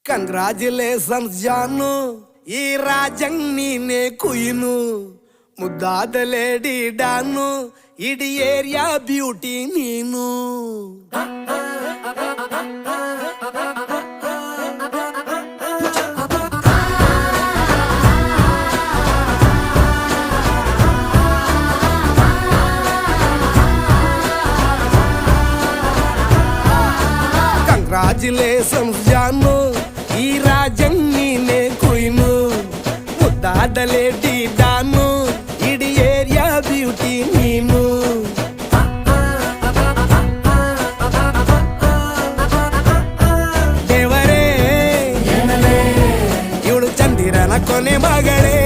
Congratulations ಜಾನು, ಈ ರಾಜಂಗ್ ನೀನೆ ಕುಯ್ನು, ಮುದ್ದಾದ ಲೇಡಿ ಡಾನು, ಇಡೀ ಏರಿಯಾ ಬ್ಯೂಟಿ ನೀನು. ಕಂಗ್ರಾಚುಲೇಷನ್ಸ್ ಜಾನು, ಈ ರಾಜಂಗ್ ನೀನೆ ಕುಯ್ನು, ಮುದ್ದಾದ ಲೇಡಿ ಡಾನು, ಇಡೀ ಏರಿಯಾ ಬ್ಯೂಟಿ ನೀನು. ದೇವರೇ ಇವಳು ಚಂದಿರನ ಕೊನೆ ಮಗಳೇ,